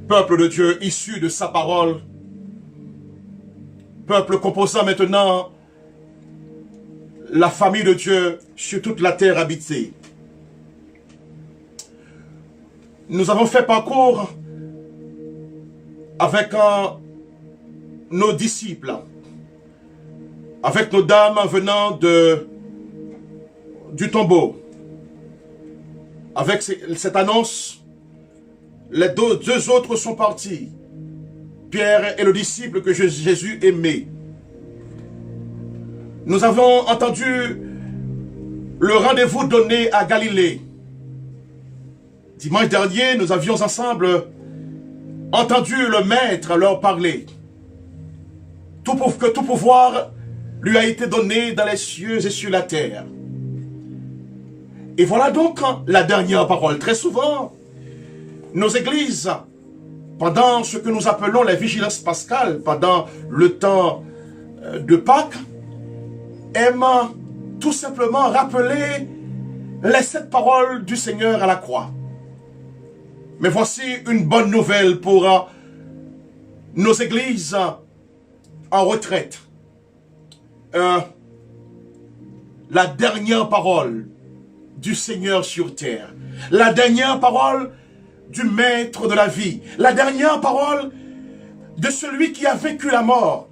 Peuple de Dieu issu de sa parole, peuple composant maintenant la famille de Dieu sur toute la terre habitée. Nous avons fait parcours avec nos disciples, avec nos dames venant du tombeau. Avec cette annonce, les deux autres sont partis. Pierre et le disciple que Jésus aimait. Nous avons entendu le rendez-vous donné à Galilée. Dimanche dernier, nous avions ensemble entendu le Maître leur parler. Que tout pouvoir lui a été donné dans les cieux et sur la terre. Et voilà donc la dernière parole. Très souvent, nos églises, pendant ce que nous appelons la vigilance pascale, pendant le temps de Pâques, aiment tout simplement rappeler les 7 paroles du Seigneur à la croix. Mais voici une bonne nouvelle pour nos églises en retraite. La dernière parole du Seigneur sur terre. La dernière parole du Maître de la vie. La dernière parole de celui qui a vaincu la mort.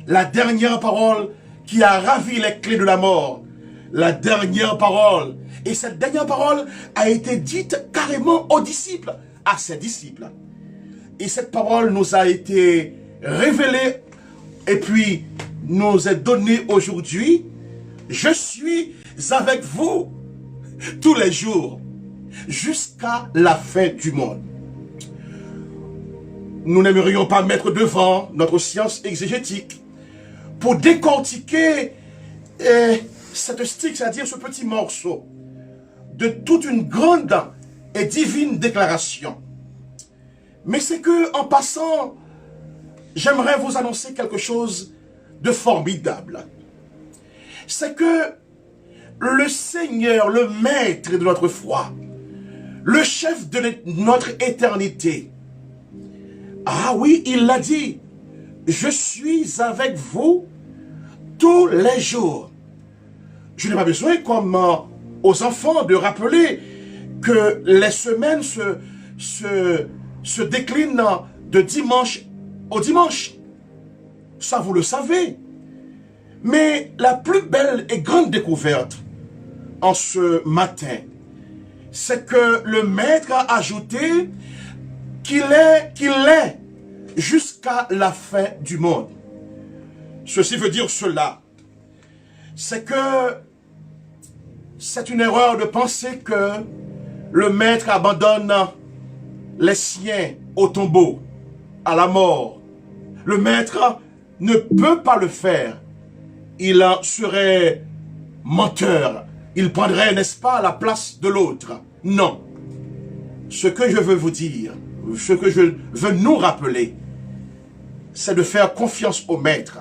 La dernière parole qui a ravi les clés de la mort. La dernière parole. Et cette dernière parole a été dite carrément aux disciples, à ses disciples. Et cette parole nous a été révélée et puis nous est donnée aujourd'hui. Je suis avec vous tous les jours jusqu'à la fin du monde. Nous n'aimerions pas mettre devant notre science exégétique pour décortiquer cette stick, c'est-à-dire ce petit morceau de toute une grande et divine déclaration. Mais c'est que, en passant, j'aimerais vous annoncer quelque chose de formidable. C'est que le Seigneur, le Maître de notre foi, le chef de notre éternité, ah oui, il l'a dit, je suis avec vous tous les jours. Je n'ai pas besoin, comme aux enfants, de rappeler que les semaines se déclinent de dimanche au dimanche. Ça, vous le savez. Mais la plus belle et grande découverte en ce matin, c'est que le Maître a ajouté qu'il est jusqu'à la fin du monde. Ceci veut dire cela. C'est que c'est une erreur de penser que le Maître abandonne les siens au tombeau, à la mort. Le Maître ne peut pas le faire. Il serait menteur. Il prendrait, n'est-ce pas, la place de l'autre. Non. Ce que je veux vous dire, ce que je veux nous rappeler, c'est de faire confiance au Maître.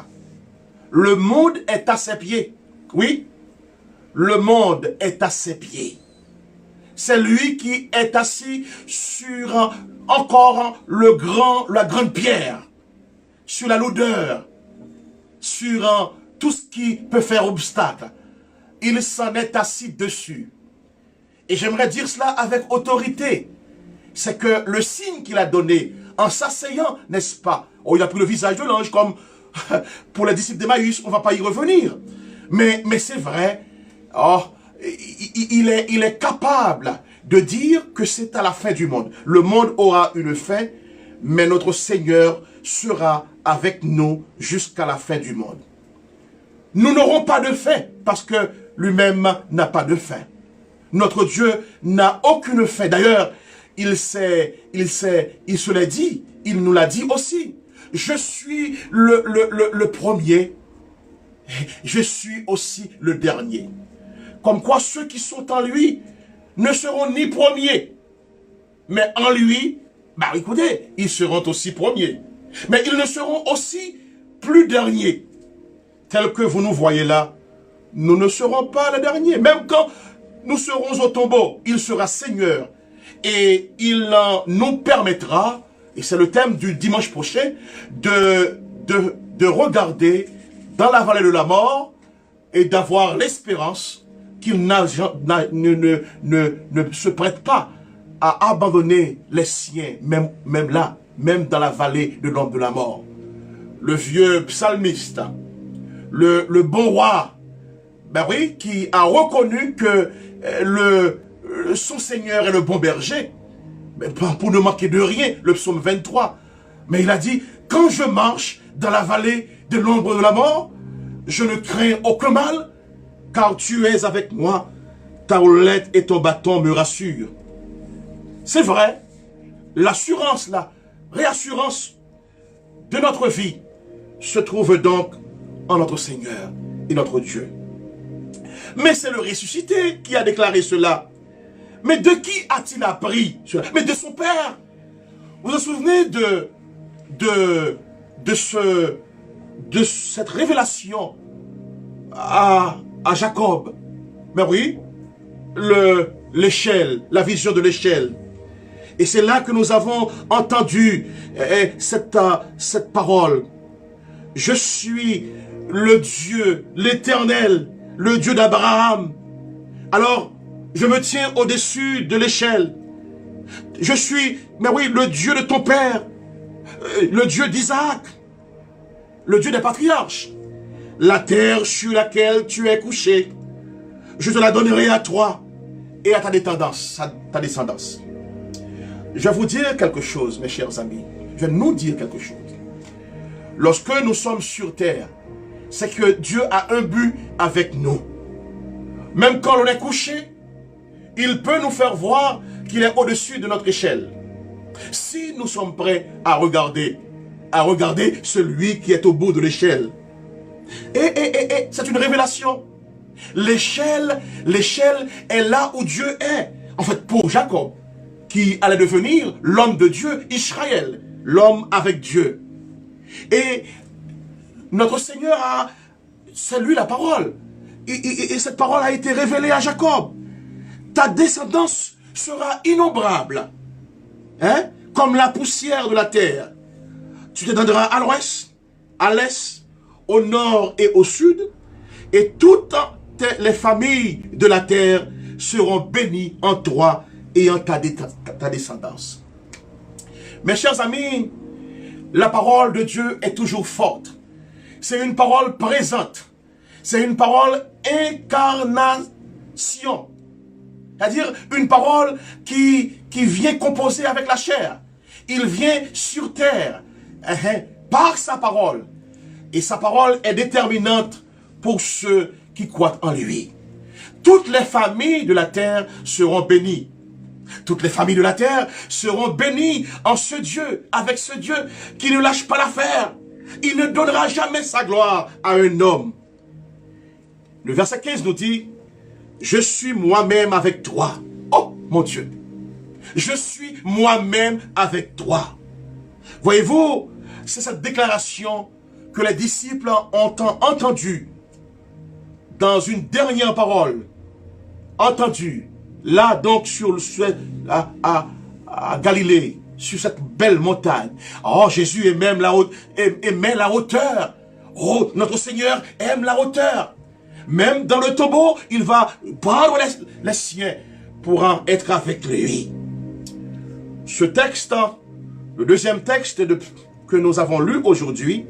Le monde est à ses pieds. Oui, le monde est à ses pieds. C'est lui qui est assis sur encore la grande pierre, sur la lourdeur, sur tout ce qui peut faire obstacle. Il s'en est assis dessus. Et j'aimerais dire cela avec autorité. C'est que le signe qu'il a donné en s'asseyant, n'est-ce pas? Oh, il a pris le visage de l'ange comme pour les disciples d'Emmaüs, on ne va pas y revenir. Mais c'est vrai, oh, il est capable de dire que c'est à la fin du monde. Le monde aura une fin, mais notre Seigneur sera avec nous jusqu'à la fin du monde. Nous n'aurons pas de fin parce que lui-même n'a pas de fin. Notre Dieu n'a aucune fin. D'ailleurs, il se l'a dit, il nous l'a dit aussi. Je suis le premier, je suis aussi le dernier. Comme quoi ceux qui sont en lui ne seront ni premiers, mais en lui, bah écoutez, ils seront aussi premiers. Mais ils ne seront aussi plus derniers. Tels que vous nous voyez là, nous ne serons pas les derniers. Même quand nous serons au tombeau, il sera Seigneur. Et il nous permettra et c'est le thème du dimanche prochain, de regarder dans la vallée de la mort et d'avoir l'espérance qu'il ne se prête pas à abandonner les siens, même là, même dans la vallée de l'ombre de la mort. Le vieux psalmiste, le bon roi, ben oui, qui a reconnu que son Seigneur est le bon berger, mais pour ne manquer de rien, le psaume 23. Mais il a dit, quand je marche dans la vallée de l'ombre de la mort, je ne crains aucun mal, car tu es avec moi, ta houlette et ton bâton me rassurent. C'est vrai, l'assurance, la réassurance de notre vie se trouve donc en notre Seigneur et notre Dieu. Mais c'est le ressuscité qui a déclaré cela. Mais de qui a-t-il appris cela? Mais de son Père. Vous vous souvenez de cette révélation à Jacob? Mais oui, l'échelle, la vision de l'échelle. Et c'est là que nous avons entendu cette parole. Je suis le Dieu, l'Éternel, le Dieu d'Abraham. Alors, je me tiens au-dessus de l'échelle. Je suis, mais oui, le Dieu de ton père, le Dieu d'Isaac, le Dieu des patriarches. La terre sur laquelle tu es couché, je te la donnerai à toi et à ta descendance. Je vais vous dire quelque chose, mes chers amis. Je vais nous dire quelque chose. Lorsque nous sommes sur terre, c'est que Dieu a un but avec nous. Même quand on est couché, il peut nous faire voir qu'il est au-dessus de notre échelle. Si nous sommes prêts à regarder celui qui est au bout de l'échelle. Et c'est une révélation. L'échelle est là où Dieu est. En fait, pour Jacob, qui allait devenir l'homme de Dieu, Israël, l'homme avec Dieu. Et notre Seigneur c'est lui la parole. Et cette parole a été révélée à Jacob. Ta descendance sera innombrable, hein, comme la poussière de la terre. Tu te donneras à l'ouest, à l'est, au nord et au sud, et toutes les familles de la terre seront bénies en toi et en ta descendance. Mes chers amis, la parole de Dieu est toujours forte. C'est une parole présente. C'est une parole incarnation. C'est-à-dire une parole qui vient composer avec la chair. Il vient sur terre par sa parole. Et sa parole est déterminante pour ceux qui croient en lui. Toutes les familles de la terre seront bénies. Toutes les familles de la terre seront bénies en ce Dieu, avec ce Dieu qui ne lâche pas l'affaire. Il ne donnera jamais sa gloire à un homme. Le verset 15 nous dit, « Je suis moi-même avec toi. » Oh, mon Dieu. Je suis moi-même avec toi. Voyez-vous, c'est cette déclaration que les disciples ont entendue dans une dernière parole. Entendue. Là, donc, à Galilée, sur cette belle montagne. Oh, Jésus aimait la hauteur. Oh, notre Seigneur aime la hauteur. Même dans le tombeau, il va prendre les siens pour en être avec lui. Ce texte, le deuxième texte que nous avons lu aujourd'hui,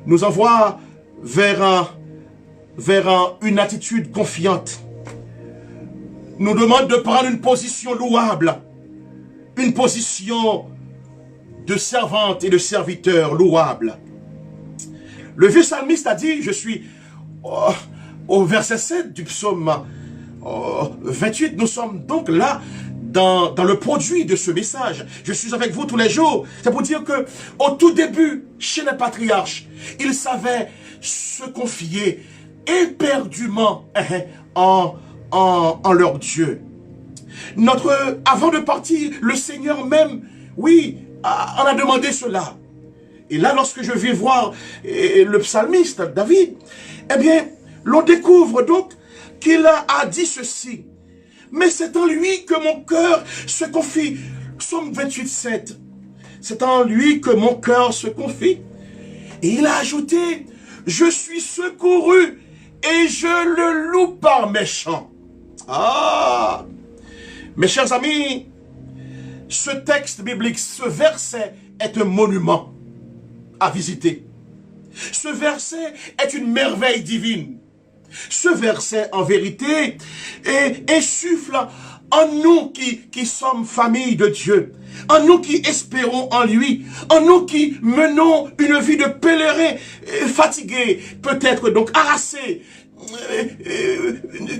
nous envoie vers une attitude confiante. Nous demande de prendre une position louable, une position de servante et de serviteur louable. Le vieux psalmiste a dit, je suis au verset 7 du psaume 28, nous sommes donc là dans le produit de ce message. Je suis avec vous tous les jours. C'est pour dire que au tout début, chez les patriarches, ils savaient se confier éperdument en leur Dieu. Avant de partir, le Seigneur même, oui, en a demandé cela. Et là, lorsque je vais voir le psalmiste, David, eh bien, l'on découvre donc qu'il a dit ceci. Mais c'est en lui que mon cœur se confie Psaume 28, 7. C'est en lui que mon cœur se confie. Et il a ajouté, je suis secouru et je le loue par mes chants. Ah! Mes chers amis, ce texte biblique, ce verset est un monument à visiter. Ce verset est une merveille divine. Ce verset, en vérité, insuffle en nous qui sommes famille de Dieu, en nous qui espérons en lui, en nous qui menons une vie de pèlerin, fatigués, peut-être donc harassés,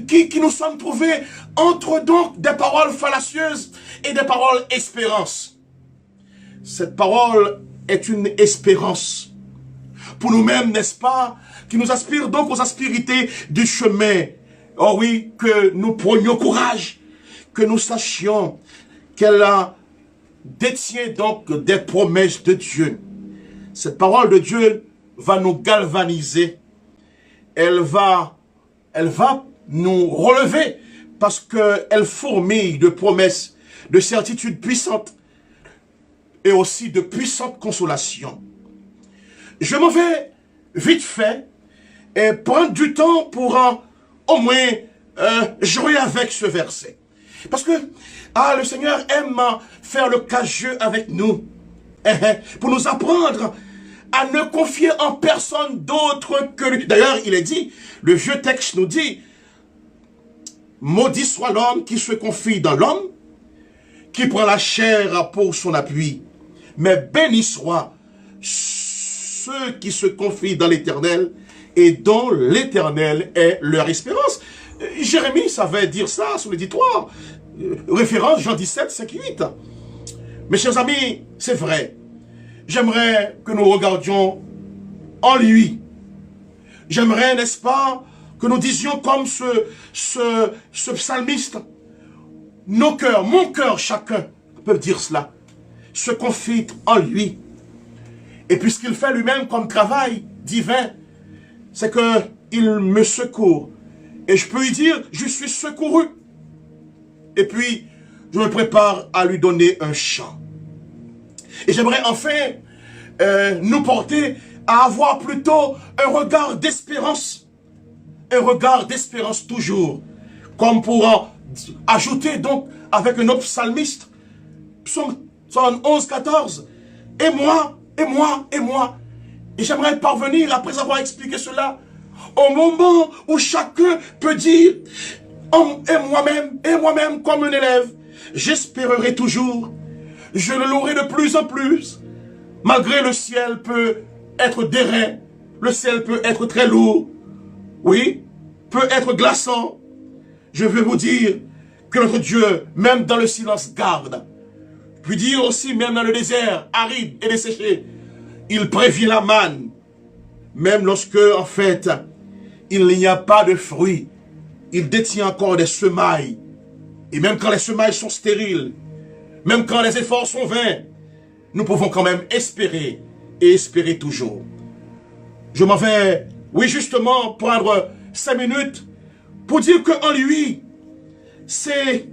qui nous sommes trouvés entre donc des paroles fallacieuses et des paroles espérance. Cette parole est une espérance pour nous-mêmes, n'est-ce pas, qui nous aspire donc aux aspérités du chemin. Oh oui, que nous prenions courage, que nous sachions qu'elle détient donc des promesses de Dieu. Cette parole de Dieu va nous galvaniser. Elle va nous relever parce qu'elle fourmille de promesses, de certitudes puissantes et aussi de puissantes consolations. Je m'en vais vite fait et prendre du temps pour au moins jouer avec ce verset. Parce que le Seigneur aime faire le cas-jeu avec nous pour nous apprendre à ne confier en personne d'autre que lui. D'ailleurs, il est dit, le vieux texte nous dit, maudit soit l'homme qui se confie dans l'homme, qui prend la chair pour son appui, mais béni soit ceux qui se confient dans l'Éternel et dont l'Éternel est leur espérance. Jérémie savait dire ça sur l'éditoire. Référence Jean 17, 5 et 8. Mes chers amis, c'est vrai. J'aimerais que nous regardions en lui. J'aimerais, n'est-ce pas, que nous disions comme ce psalmiste, nos cœurs, mon cœur, chacun peut dire cela, se confie en lui. Et puisqu'il fait lui-même comme travail divin, c'est qu'il me secourt. Et je peux lui dire, je suis secouru. Et puis, je me prépare à lui donner un chant. Et j'aimerais enfin nous porter à avoir plutôt un regard d'espérance. Un regard d'espérance toujours. Comme pour ajouter donc avec un autre psalmiste, psaume 11, 14. Et moi, et moi, et moi. Et j'aimerais parvenir, après avoir expliqué cela, au moment où chacun peut dire, et moi-même comme un élève, j'espérerai toujours, je le louerai de plus en plus, malgré le ciel peut être d'airain, le ciel peut être très lourd, oui, peut être glaçant. Je veux vous dire que notre Dieu, même dans le silence, garde. Puis dire aussi, même dans le désert, aride et desséché, il prévient la manne, même lorsque, en fait, il n'y a pas de fruits, il détient encore des semailles. Et même quand les semailles sont stériles, même quand les efforts sont vains, nous pouvons quand même espérer et espérer toujours. Je m'en vais, oui, justement, prendre 5 minutes pour dire qu'en lui, c'est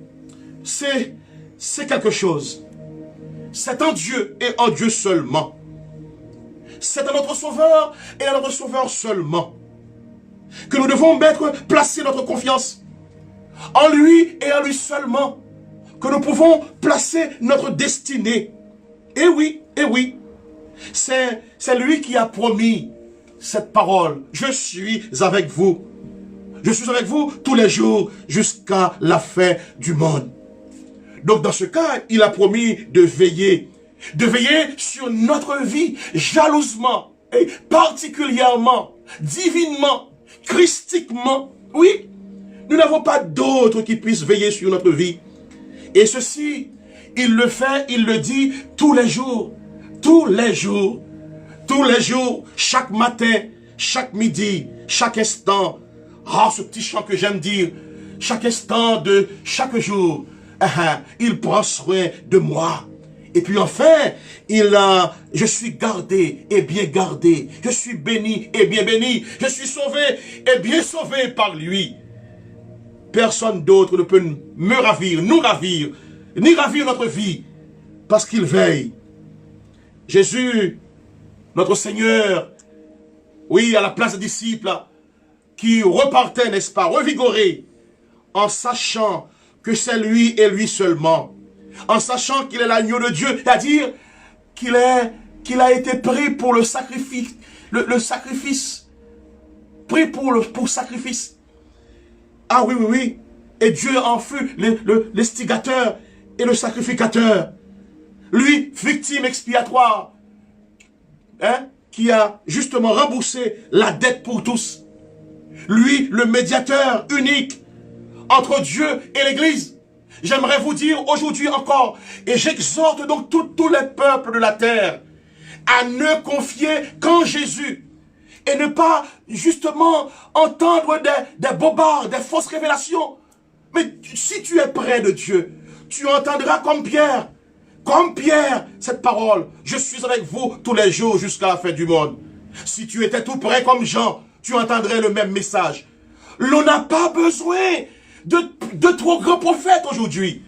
quelque chose. C'est en Dieu et en Dieu seulement. C'est à notre Sauveur et à notre Sauveur seulement que nous devons placer notre confiance. En lui et en lui seulement que nous pouvons placer notre destinée. Et oui, c'est lui qui a promis cette parole. Je suis avec vous. Je suis avec vous tous les jours jusqu'à la fin du monde. Donc dans ce cas, il a promis de veiller sur notre vie jalousement et particulièrement, divinement, christiquement. Oui, nous n'avons pas d'autre qui puisse veiller sur notre vie. Et ceci, il le fait, il le dit tous les jours, chaque matin, chaque midi, chaque instant. Ce petit chant que j'aime dire, chaque instant de chaque jour, il prend soin de moi. Et puis enfin, je suis gardé et bien gardé. Je suis béni et bien béni. Je suis sauvé et bien sauvé par lui. Personne d'autre ne peut me ravir, nous ravir, ni ravir notre vie parce qu'il veille. Jésus, notre Seigneur, oui, à la place des disciples, qui repartaient, n'est-ce pas, revigorés, en sachant que c'est lui et lui seulement, en sachant qu'il est l'agneau de Dieu, c'est-à-dire qu'il a été pris pour le sacrifice, le sacrifice, pris pour sacrifice. Ah oui, oui, oui. Et Dieu en fut l'instigateur et le sacrificateur. Lui, victime expiatoire, hein, qui a justement remboursé la dette pour tous. Lui, le médiateur unique entre Dieu et l'Église. J'aimerais vous dire aujourd'hui encore, et j'exhorte donc tous les peuples de la terre à ne confier qu'en Jésus et ne pas justement entendre des bobards, des fausses révélations. Mais si tu es près de Dieu, tu entendras comme Pierre, cette parole. Je suis avec vous tous les jours jusqu'à la fin du monde. Si tu étais tout près comme Jean, tu entendrais le même message. L'on n'a pas besoin de trop grands prophètes aujourd'hui.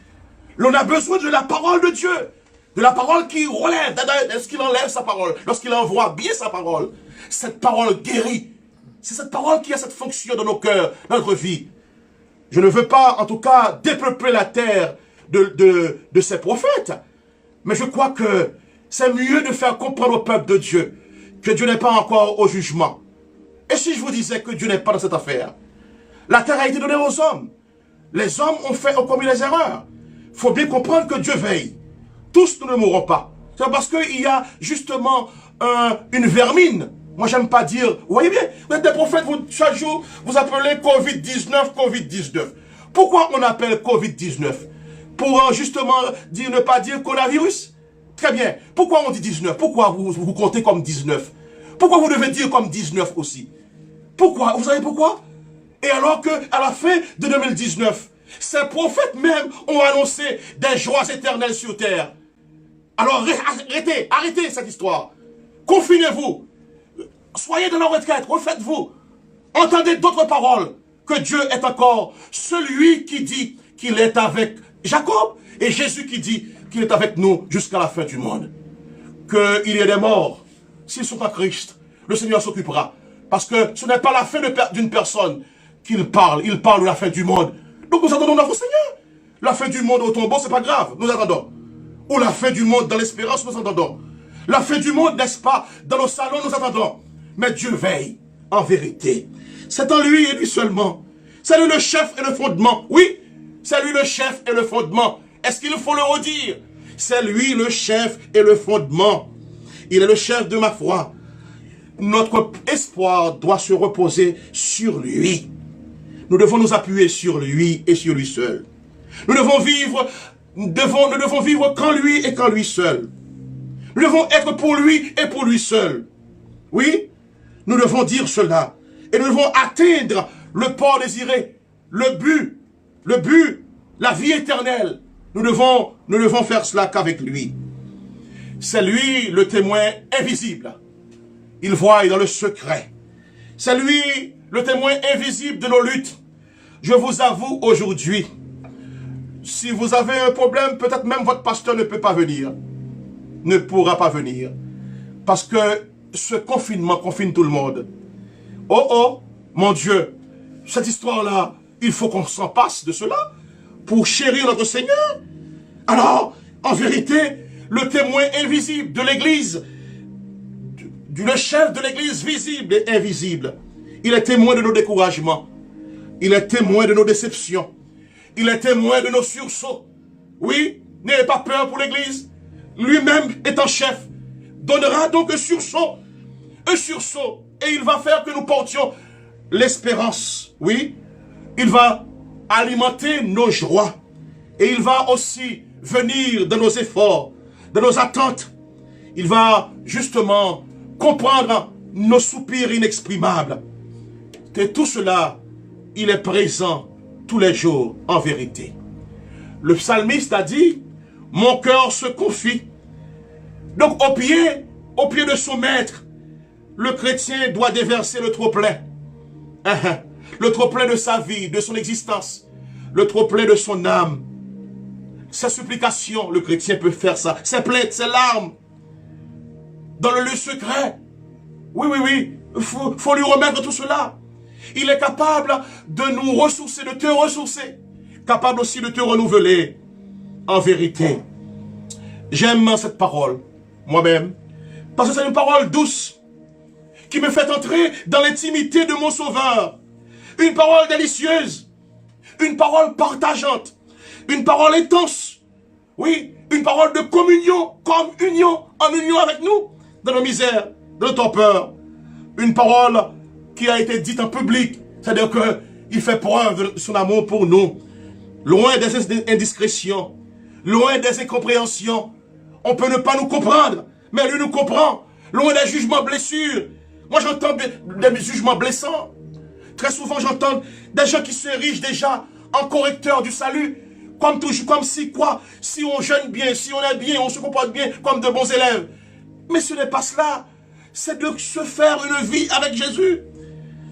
L'on a besoin de la parole de Dieu. De la parole qui relève, lorsqu'il enlève sa parole, lorsqu'il envoie bien sa parole. Cette parole guérit. C'est cette parole qui a cette fonction dans nos cœurs, dans notre vie. Je ne veux pas, en tout cas, dépeupler la terre de ces prophètes. Mais je crois que c'est mieux de faire comprendre au peuple de Dieu que Dieu n'est pas encore au jugement. Et si je vous disais que Dieu n'est pas dans cette affaire? La terre a été donnée aux hommes. Les hommes ont commis les erreurs. Il faut bien comprendre que Dieu veille. Tous nous ne mourrons pas. C'est parce qu'il y a justement une vermine. Moi, j'aime pas dire, vous voyez bien, vous êtes des prophètes, chaque jour, vous appelez Covid-19, Covid-19. Pourquoi on appelle Covid-19? Pour justement ne pas dire coronavirus? Très bien. Pourquoi on dit 19? Pourquoi vous comptez comme 19? Pourquoi vous devez dire comme 19 aussi? Pourquoi? Vous savez pourquoi? Et alors qu'à la fin de 2019, ces prophètes même ont annoncé des joies éternelles sur terre. Alors arrêtez cette histoire. Confinez-vous. Soyez dans la retraite, refaites-vous. Entendez d'autres paroles. Que Dieu est encore celui qui dit qu'il est avec Jacob. Et Jésus qui dit qu'il est avec nous jusqu'à la fin du monde. Qu'il y ait des morts. S'ils sont en Christ, le Seigneur s'occupera. Parce que ce n'est pas la fin d'une personne qu'il parle. Il parle de la fin du monde. Donc nous attendons notre Seigneur. La fin du monde au tombeau, c'est pas grave. Nous attendons. Ou la fin du monde dans l'espérance, nous attendons. La fin du monde, n'est-ce pas, dans nos salons, nous attendons. Mais Dieu veille, en vérité. C'est en lui et lui seulement. C'est lui le chef et le fondement. Oui, c'est lui le chef et le fondement. Est-ce qu'il faut le redire? C'est lui le chef et le fondement. Il est le chef de ma foi. Notre espoir doit se reposer sur lui. Nous devons nous appuyer sur lui et sur lui seul. Nous devons vivre, nous ne devons vivre qu'en lui et qu'en lui seul. Nous devons être pour lui et pour lui seul. Oui, nous devons dire cela. Et nous devons atteindre le port désiré, le but, la vie éternelle. Nous devons faire cela qu'avec lui. C'est lui le témoin invisible. Il voit dans le secret. C'est lui le témoin invisible de nos luttes. Je vous avoue aujourd'hui, si vous avez un problème, peut-être même votre pasteur ne peut pas venir. Ne pourra pas venir. Parce que ce confinement confine tout le monde. Oh, mon Dieu, cette histoire-là, il faut qu'on s'en passe de cela pour chérir notre Seigneur. Alors, en vérité, le témoin invisible de l'Église, le chef de l'Église visible et invisible, il est témoin de nos découragements. Il est témoin de nos déceptions. Il est témoin de nos sursauts. Oui, n'ayez pas peur pour l'Église. Lui-même étant chef, donnera donc un sursaut, et il va faire que nous portions l'espérance. Oui, il va alimenter nos joies, et il va aussi venir dans nos efforts, dans nos attentes. Il va justement comprendre nos soupirs inexprimables. Et tout cela, il est présent tous les jours en vérité. Le psalmiste a dit, mon cœur se confie. Donc au pied de son maître, le chrétien doit déverser le trop-plein. Le trop-plein de sa vie, de son existence. Le trop-plein de son âme. ses supplications, le chrétien peut faire ça. Ses plaintes, ses larmes. Dans le lieu secret. Oui, oui, oui. Faut lui remettre tout cela. Il est capable de nous ressourcer, de te ressourcer. Capable aussi de te renouveler. En vérité. J'aime cette parole. Moi-même. Parce que c'est une parole douce. Qui me fait entrer dans l'intimité de mon Sauveur. Une parole délicieuse. Une parole partageante. Une parole intense. Oui, une parole de communion, comme union, en union avec nous, dans nos misères, dans nos torpeurs. Une parole qui a été dite en public. C'est-à-dire qu'il fait preuve de son amour pour nous. Loin des indiscrétions, loin des incompréhensions. On peut ne pas nous comprendre, mais lui nous comprend. Loin des jugements blessures. Moi j'entends des jugements blessants. Très souvent j'entends des gens qui s'érigent déjà en correcteurs du salut. Comme si quoi, si on jeûne bien, si on est bien, on se comporte bien comme de bons élèves. Mais ce n'est pas cela. C'est de se faire une vie avec Jésus.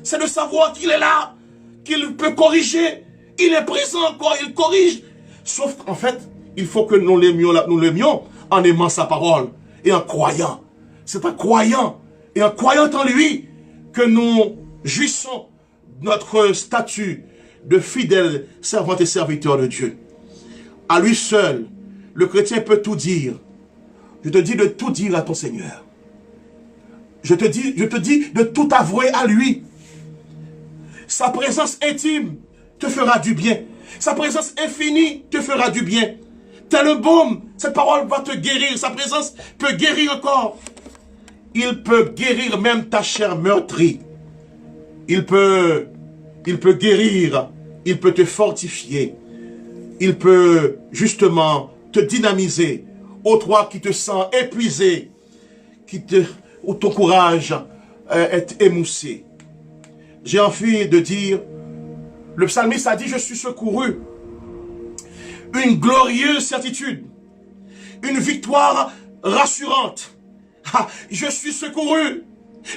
C'est de savoir qu'il est là, qu'il peut corriger. Il est présent encore, il corrige. Sauf qu'en fait, il faut que nous l'aimions en aimant sa parole et en croyant. C'est en croyant et en croyant en lui que nous jouissons notre statut de fidèles servantes et serviteurs de Dieu. À lui seul, le chrétien peut tout dire. Je te dis de tout dire à ton Seigneur. Je te dis de tout avouer à lui. Sa présence intime te fera du bien. Sa présence infinie te fera du bien. Tel un baume, cette parole va te guérir. Sa présence peut guérir encore. Il peut guérir même ta chair meurtrie. Il peut guérir. Il peut te fortifier. Il peut justement te dynamiser. Ô toi qui te sens épuisé, où ton courage est émoussé. J'ai envie de dire, le psalmiste a dit, je suis secouru. Une glorieuse certitude. Une victoire rassurante. Ah, je suis secouru.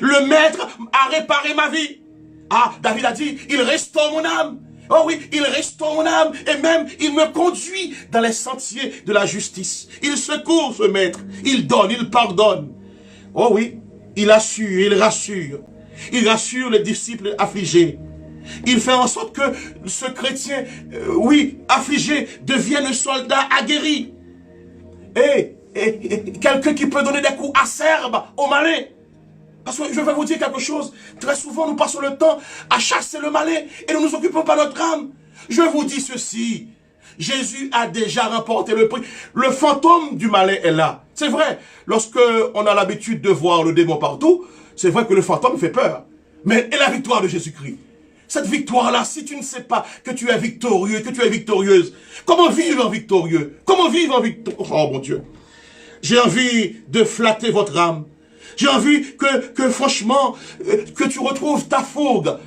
Le maître a réparé ma vie. Ah, David a dit, il restaure mon âme. Oh oui, il restaure mon âme et même il me conduit dans les sentiers de la justice. Il secourt ce maître, il donne, il pardonne. Oh oui, il assure, il rassure. Il rassure les disciples affligés. Il fait en sorte que ce chrétien, oui, affligé, devienne un soldat aguerri. Et quelqu'un qui peut donner des coups acerbes aux malins. Parce que je vais vous dire quelque chose. Très souvent, nous passons le temps à chasser le malin et nous ne nous occupons pas de notre âme. Je vous dis ceci. Jésus a déjà remporté le prix. Le fantôme du malin est là. C'est vrai. Lorsque on a l'habitude de voir le démon partout, c'est vrai que le fantôme fait peur. Mais et la victoire de Jésus-Christ? Cette victoire-là, si tu ne sais pas que tu es victorieux, que tu es victorieuse, comment vivre en victorieux? Comment vivre en victorieux? Oh mon Dieu. J'ai envie de flatter votre âme. J'ai envie que franchement, que tu retrouves ta fougue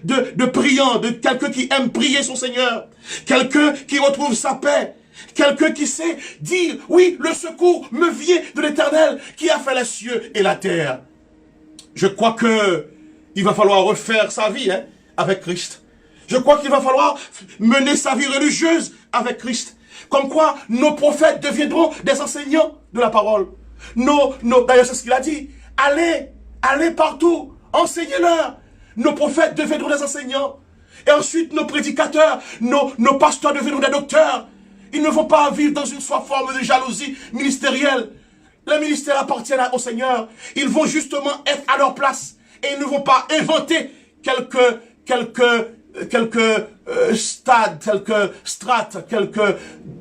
de priant, de quelqu'un qui aime prier son Seigneur, quelqu'un qui retrouve sa paix, quelqu'un qui sait dire, oui, le secours me vient de l'Éternel qui a fait les cieux et la terre. Je crois il va falloir refaire sa vie avec Christ. Je crois qu'il va falloir mener sa vie religieuse avec Christ. Comme quoi, nos prophètes deviendront des enseignants de la parole. D'ailleurs, c'est ce qu'il a dit. Allez partout, enseignez-leur. Nos prophètes deviendront des enseignants. Et ensuite, nos prédicateurs, nos pasteurs deviendront des docteurs. Ils ne vont pas vivre dans une forme de jalousie ministérielle. Le ministère appartient au Seigneur. Ils vont justement être à leur place. Et ils ne vont pas inventer quelques stades, quelques strates, quelques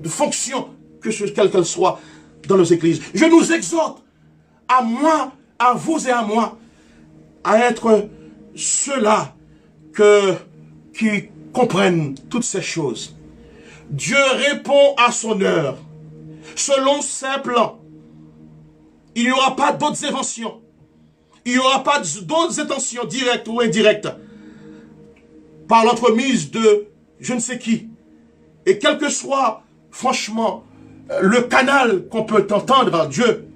fonctions, quelles qu'elles soient dans nos églises. Je nous exhorte, à moi, à vous et à moi, à être ceux-là qui comprennent toutes ces choses. Dieu répond à son heure, selon ses plans. Il n'y aura pas d'autres inventions. Il n'y aura pas d'autres intentions directes ou indirectes par l'entremise de je ne sais qui. Et quel que soit, franchement, le canal qu'on peut entendre à Dieu,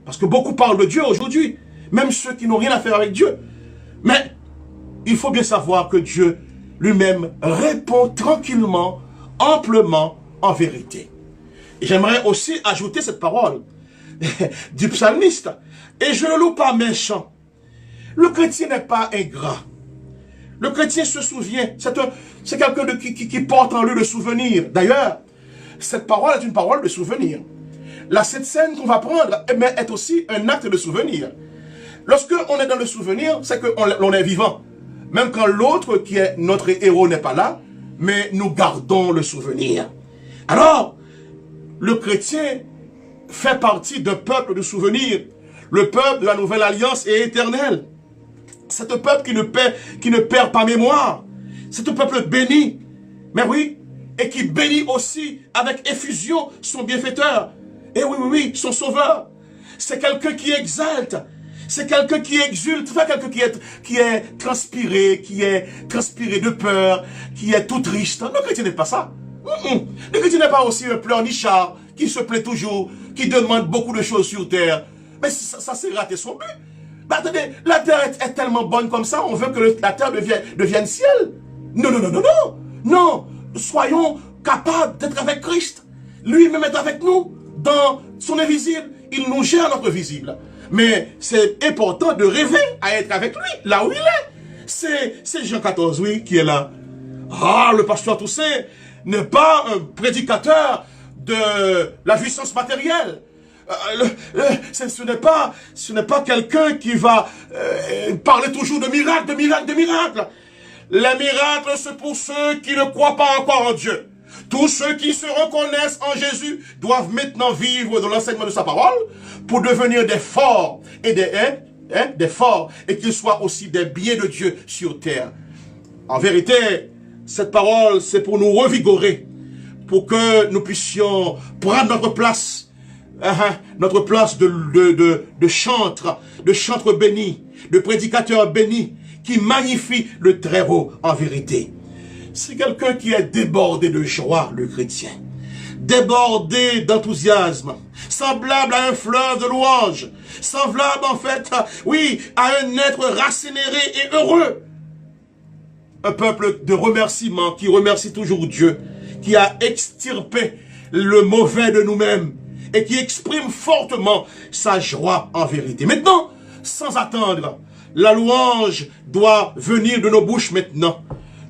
parce que beaucoup parlent de Dieu aujourd'hui, même ceux qui n'ont rien à faire avec Dieu. Mais il faut bien savoir que Dieu lui-même répond tranquillement, amplement en vérité. J'aimerais aussi ajouter cette parole du psalmiste. Et je ne loue pas méchant. Le chrétien n'est pas ingrat. Le chrétien se souvient. C'est quelqu'un qui porte en lui le souvenir. D'ailleurs, cette parole est une parole de souvenir. La Sainte Seine qu'on va prendre est aussi un acte de souvenir. Lorsque on est dans le souvenir, c'est qu'on est vivant. Même quand l'autre qui est notre héros n'est pas là, mais nous gardons le souvenir. Alors, le chrétien fait partie d'un peuple de souvenirs. Le peuple de la nouvelle alliance est éternel. C'est un peuple qui ne perd pas mémoire. C'est un peuple béni. Mais oui, et qui bénit aussi avec effusion son bienfaiteur. Et oui, son sauveur. C'est quelqu'un qui exalte. C'est quelqu'un qui exulte. C'est quelqu'un qui est transpiré de peur, qui est tout triste. Le chrétien n'est pas ça. Le chrétien n'est pas aussi un pleurnichard qui se plaît toujours, qui demande beaucoup de choses sur terre. Mais ça c'est raté son but. Mais attendez, la terre est tellement bonne comme ça, on veut que la terre devienne ciel. Non. Soyons capables d'être avec Christ. Lui-même est avec nous dans son invisible. Il nous gère notre visible. Mais c'est important de rêver à être avec lui, là où il est. C'est Jean 14, oui, qui est là. Ah, le pasteur Toussaint n'est pas un prédicateur de la puissance matérielle. Ce n'est pas quelqu'un qui va parler toujours de miracles. Les miracles, c'est pour ceux qui ne croient pas encore en Dieu. Tous ceux qui se reconnaissent en Jésus doivent maintenant vivre dans l'enseignement de sa parole pour devenir des forts et des forts et qu'ils soient aussi des biens de Dieu sur terre. En vérité, cette parole, c'est pour nous revigorer, pour que nous puissions prendre notre place de chantre béni, de prédicateur béni, qui magnifie le Très-Haut en vérité. C'est quelqu'un qui est débordé de joie, le chrétien. Débordé d'enthousiasme. Semblable à un fleuve de louange. Semblable en fait, à un être racénéré et heureux. Un peuple de remerciement qui remercie toujours Dieu, qui a extirpé le mauvais de nous-mêmes et qui exprime fortement sa joie en vérité. Maintenant, sans attendre, la louange doit venir de nos bouches maintenant,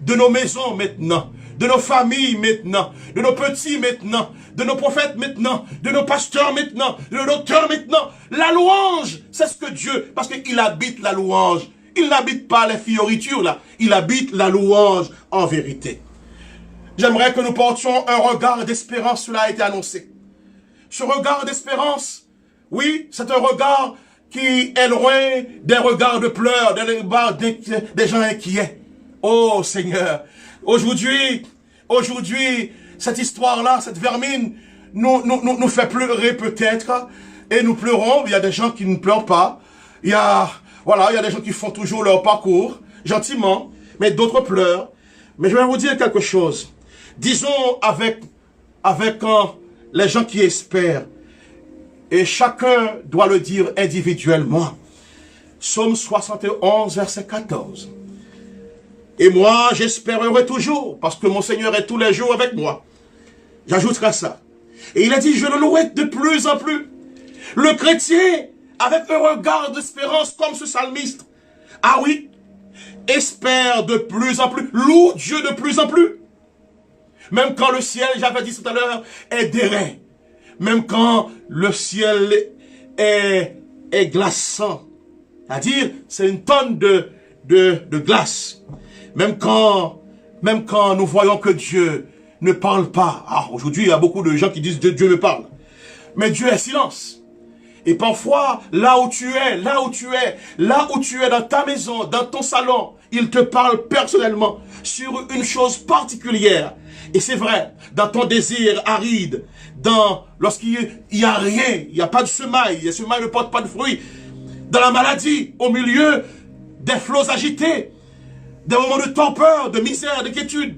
de nos maisons maintenant, de nos familles maintenant, de nos petits maintenant, de nos prophètes maintenant, de nos pasteurs maintenant, de nos docteurs maintenant. La louange, c'est ce que Dieu, parce qu'il habite la louange. Il n'habite pas les fioritures là, il habite la louange en vérité. J'aimerais que nous portions un regard d'espérance, cela a été annoncé. Ce regard d'espérance, oui, c'est un regard qui est loin des regards de pleurs, des regards des gens inquiets. Oh Seigneur, aujourd'hui, cette histoire-là, cette vermine, nous fait pleurer peut-être, et nous pleurons. Il y a des gens qui ne pleurent pas. Il y a des gens qui font toujours leur parcours, gentiment, mais d'autres pleurent. Mais je vais vous dire quelque chose. Disons avec les gens qui espèrent, et chacun doit le dire individuellement. Psaume 71, verset 14. Et moi, j'espérerai toujours, parce que mon Seigneur est tous les jours avec moi. J'ajouterai ça. Et il a dit, je le louerai de plus en plus. Le chrétien, avec un regard d'espérance comme ce psalmiste, ah oui, espère de plus en plus, loue Dieu de plus en plus. Même quand le ciel, j'avais dit tout à l'heure, est d'airain. Même quand le ciel est glaçant. C'est-à-dire, c'est une tonne de glace. Même quand nous voyons que Dieu ne parle pas. Ah, aujourd'hui, il y a beaucoup de gens qui disent que Dieu me parle. Mais Dieu est silence. Et parfois, là où tu es dans ta maison, dans ton salon, il te parle personnellement sur une chose particulière. Et c'est vrai, dans ton désir aride, lorsqu'il n'y a rien, il n'y a pas de semaille, le semaille ne porte pas de fruits, dans la maladie, au milieu des flots agités, des moments de torpeur, de misère, d'inquiétude,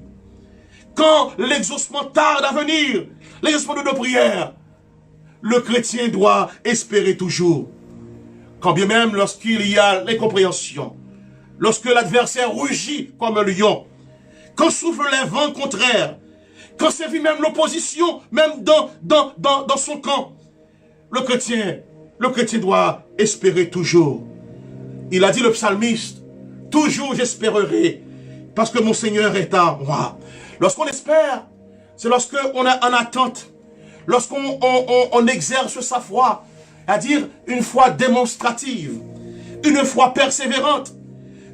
quand l'exaucement tarde à venir, l'exaucement de nos prières, le chrétien doit espérer toujours. Quand bien même lorsqu'il y a l'incompréhension, lorsque l'adversaire rugit comme un lion, quand soufflent les vents contraires, quand c'est vu même l'opposition, même dans son camp, le chrétien doit espérer toujours. Il a dit le psalmiste, toujours j'espérerai, parce que mon Seigneur est à moi. Lorsqu'on espère, c'est lorsqu'on est en attente, lorsqu'on exerce sa foi, c'est-à-dire une foi démonstrative, une foi persévérante,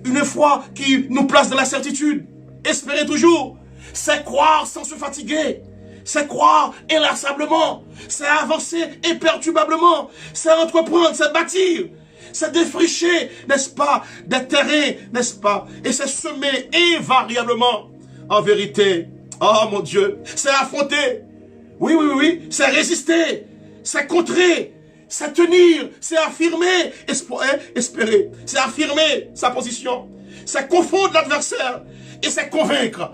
une foi qui nous place dans la certitude. Espérer toujours, c'est croire sans se fatiguer, c'est croire inlassablement, c'est avancer imperturbablement, c'est entreprendre, c'est bâtir, c'est défricher, n'est-ce pas, des terrains, n'est-ce pas, et c'est semer invariablement, en vérité. Oh mon Dieu, c'est affronter, oui, c'est résister, c'est contrer, c'est tenir, c'est affirmer, espérer, c'est affirmer sa position, c'est confondre l'adversaire et c'est convaincre.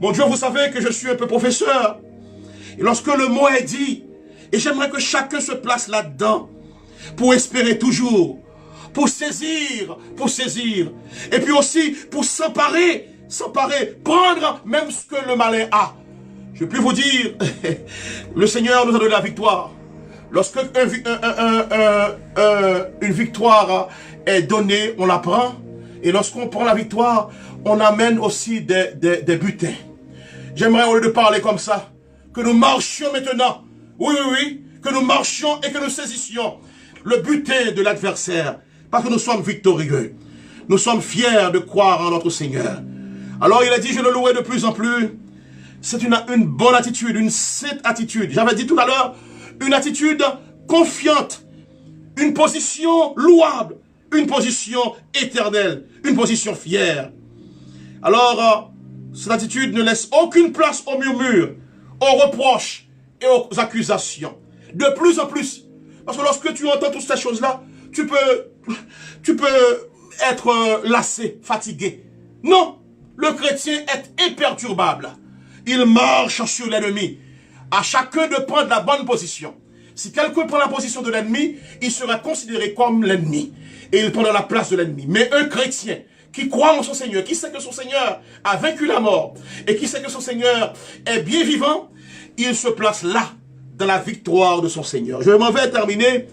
Mon Dieu, vous savez que je suis un peu professeur. Et lorsque le mot est dit, et j'aimerais que chacun se place là-dedans, pour espérer toujours, pour saisir, et puis aussi pour s'emparer, prendre même ce que le malin a. Je puis vous dire, le Seigneur nous a donné la victoire. Lorsque une victoire est donnée, on la prend. Et lorsqu'on prend la victoire, on amène aussi des butins. J'aimerais, au lieu de parler comme ça, que nous marchions maintenant. Oui, que nous marchions et que nous saisissions le butin de l'adversaire. Parce que nous sommes victorieux. Nous sommes fiers de croire en notre Seigneur. Alors il a dit, je le louais de plus en plus. C'est une bonne attitude, une sainte attitude. J'avais dit tout à l'heure, une attitude confiante, une position louable, une position éternelle, une position fière. Alors, cette attitude ne laisse aucune place aux murmures, aux reproches et aux accusations. De plus en plus, parce que lorsque tu entends toutes ces choses-là, tu peux être lassé, fatigué. Non, le chrétien est imperturbable. Il marche sur l'ennemi. À chacun de prendre la bonne position. Si quelqu'un prend la position de l'ennemi, il sera considéré comme l'ennemi. Et il prendra la place de l'ennemi. Mais un chrétien qui croit en son Seigneur, qui sait que son Seigneur a vaincu la mort, et qui sait que son Seigneur est bien vivant, il se place là, dans la victoire de son Seigneur. Je m'en vais terminer.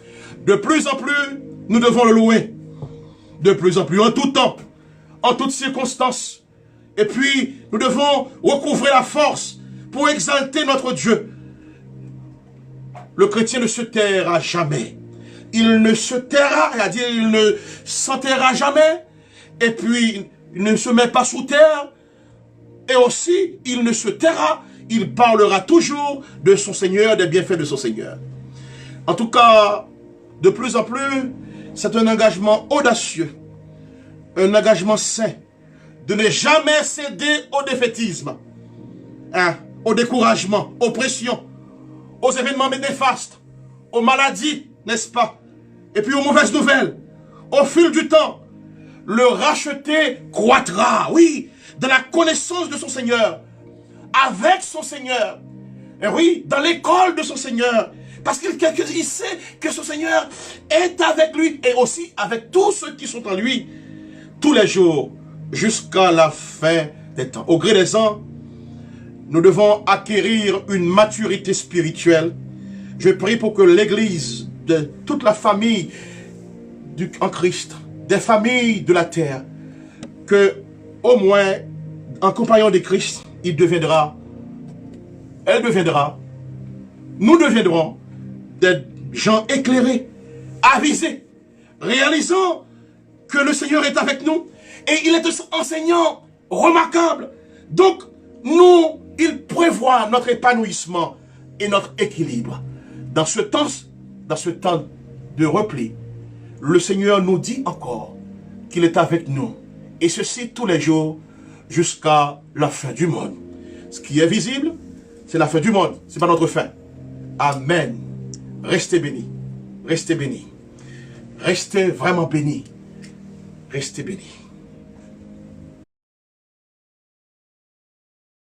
De plus en plus, nous devons le louer. De plus en plus, en tout temps, en toutes circonstances. Et puis, nous devons recouvrer la force pour exalter notre Dieu. Le chrétien ne se taira jamais. Il ne se taira, c'est-à-dire il ne s'enterrera jamais. Et puis, il ne se met pas sous terre. Et aussi, il ne se taira. Il parlera toujours de son Seigneur, des bienfaits de son Seigneur. En tout cas, de plus en plus, c'est un engagement audacieux. Un engagement saint. De ne jamais céder au défaitisme, au découragement, aux pressions, aux événements néfastes, aux maladies, n'est-ce pas? Et puis aux mauvaises nouvelles. Au fil du temps, le racheté croîtra, oui, dans la connaissance de son Seigneur, avec son Seigneur, et oui, dans l'école de son Seigneur, parce qu'il sait que son Seigneur est avec lui, et aussi avec tous ceux qui sont en lui, tous les jours, jusqu'à la fin des temps. Au gré des ans, nous devons acquérir une maturité spirituelle. Je prie pour que l'Église, de toute la famille en Christ, des familles de la terre, que au moins, en compagnon de Christ, elle deviendra, nous deviendrons des gens éclairés, avisés, réalisant que le Seigneur est avec nous. Et il est un enseignant remarquable. Donc, il prévoit notre épanouissement et notre équilibre. Dans ce temps de repli, le Seigneur nous dit encore qu'il est avec nous. Et ceci tous les jours jusqu'à la fin du monde. Ce qui est visible, c'est la fin du monde. Ce n'est pas notre fin. Amen. Restez bénis. Restez bénis. Restez vraiment bénis. Restez bénis.